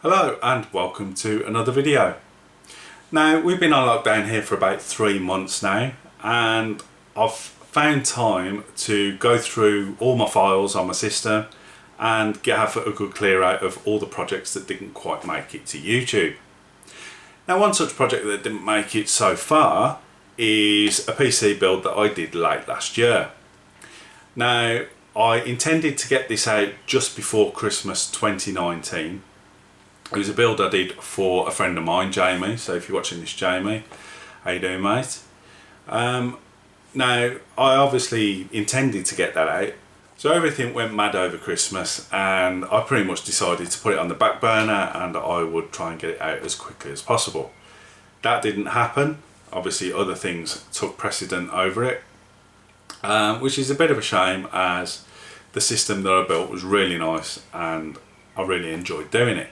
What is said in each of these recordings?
Hello and welcome to another video. Now we've been on lockdown here for about 3 months now, and I've found time to go through all my files on my system and have a good clear out of all the projects that didn't quite make it to YouTube. Now one such project that didn't make it so far is a PC build that I did late last year. Now I intended to get this out just before Christmas 2019. It was a build I did for a friend of mine, Jamie. So if you're watching this, Jamie, how you doing, mate? Now I obviously intended to get that out, so everything went mad over Christmas and I pretty much decided to put it on the back burner and I would try and get it out as quickly as possible. That didn't happen. Obviously other things took precedent over it, which is a bit of a shame, as the system that I built was really nice and I really enjoyed doing it.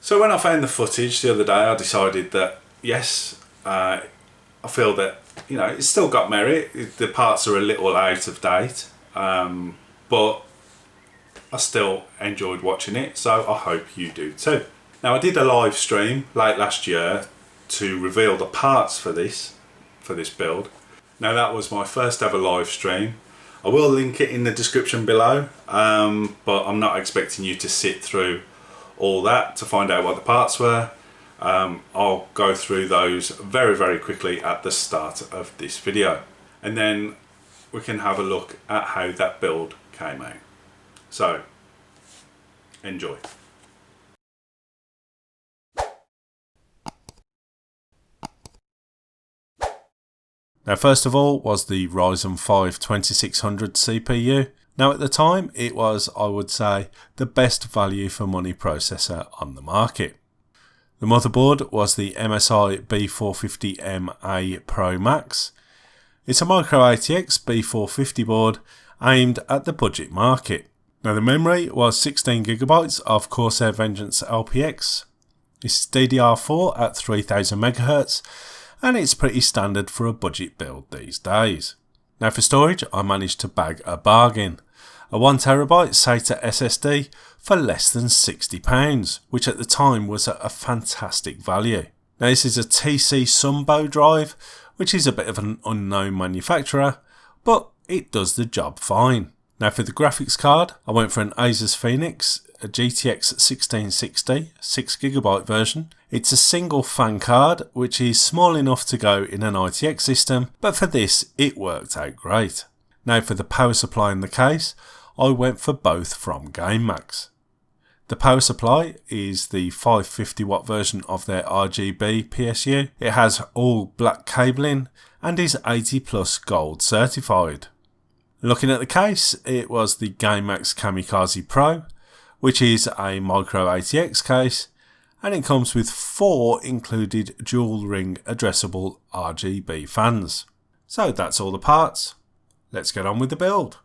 So when I found the footage the other day, I decided that yes, I feel that, you know, it's still got merit. The parts are a little out of date, but I still enjoyed watching it, so I hope you do too. Now I did a live stream late last year to reveal the parts for this build. Now that was my first ever live stream. I will link it in the description below, but I'm not expecting you to sit through all that to find out what the parts were. I'll go through those very quickly at the start of this video, and then we can have a look at how that build came out. So enjoy. Now first of all was the Ryzen 5 2600 CPU. Now at the time it was, I would say, the best value for money processor on the market. The motherboard was the MSi B450M-A Pro Max. It's a micro ATX B450 board aimed at the budget market. Now the memory was 16GB of Corsair Vengeance LPX. It's DDR4 at 3000 MHz, and it's pretty standard for a budget build these days. Now for storage, I managed to bag a bargain. A 1TB SATA SSD for less than £60, which at the time was a fantastic value. Now this is a TC Sumbo drive, which is a bit of an unknown manufacturer, but it does the job fine. Now for the graphics card, I went for an Asus Phoenix, a GTX 1660 6GB version. It's a single fan card, which is small enough to go in an ITX system, but for this it worked out great. Now for the power supply in the case, I went for both from GameMax. The power supply is the 550 watt version of their RGB PSU. It has all black cabling and is 80+ gold certified. Looking at the case, it was the GameMax Kamikaze Pro, which is a micro ATX case, and it comes with 4 included dual ring addressable RGB fans. So that's all the parts. Let's get on with the build.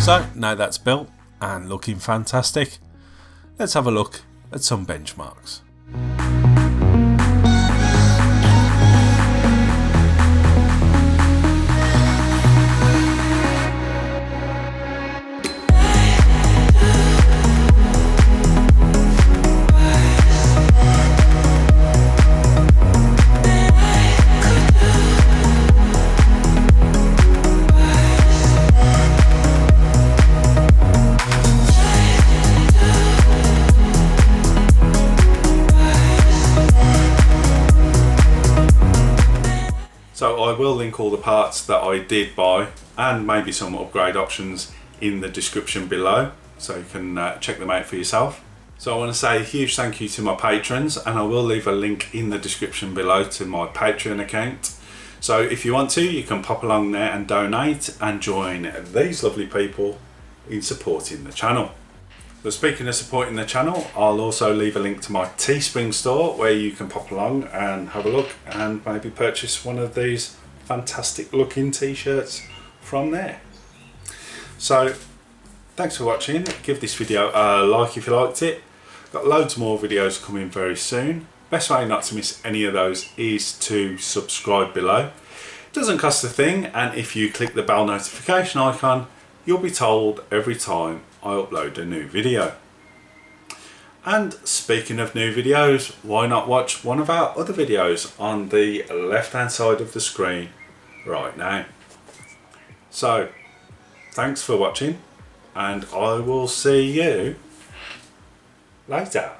So now that's built and looking fantastic, let's have a look at some benchmarks. So I will link all the parts that I did buy and maybe some upgrade options in the description below, so you can check them out for yourself. So I want to say a huge thank you to my patrons, and I will leave a link in the description below to my Patreon account. So if you want to, you can pop along there and donate and join these lovely people in supporting the channel. But speaking of supporting the channel, I'll also leave a link to my Teespring store where you can pop along and have a look and maybe purchase one of these fantastic looking t-shirts from there. So thanks for watching. Give this video a like if you liked it. Got loads more videos coming very soon. Best way not to miss any of those is to subscribe below. It doesn't cost a thing, and if you click the bell notification icon, you'll be told every time I upload a new video. And speaking of new videos, why not watch one of our other videos on the left hand side of the screen right now. So thanks for watching, and I will see you later.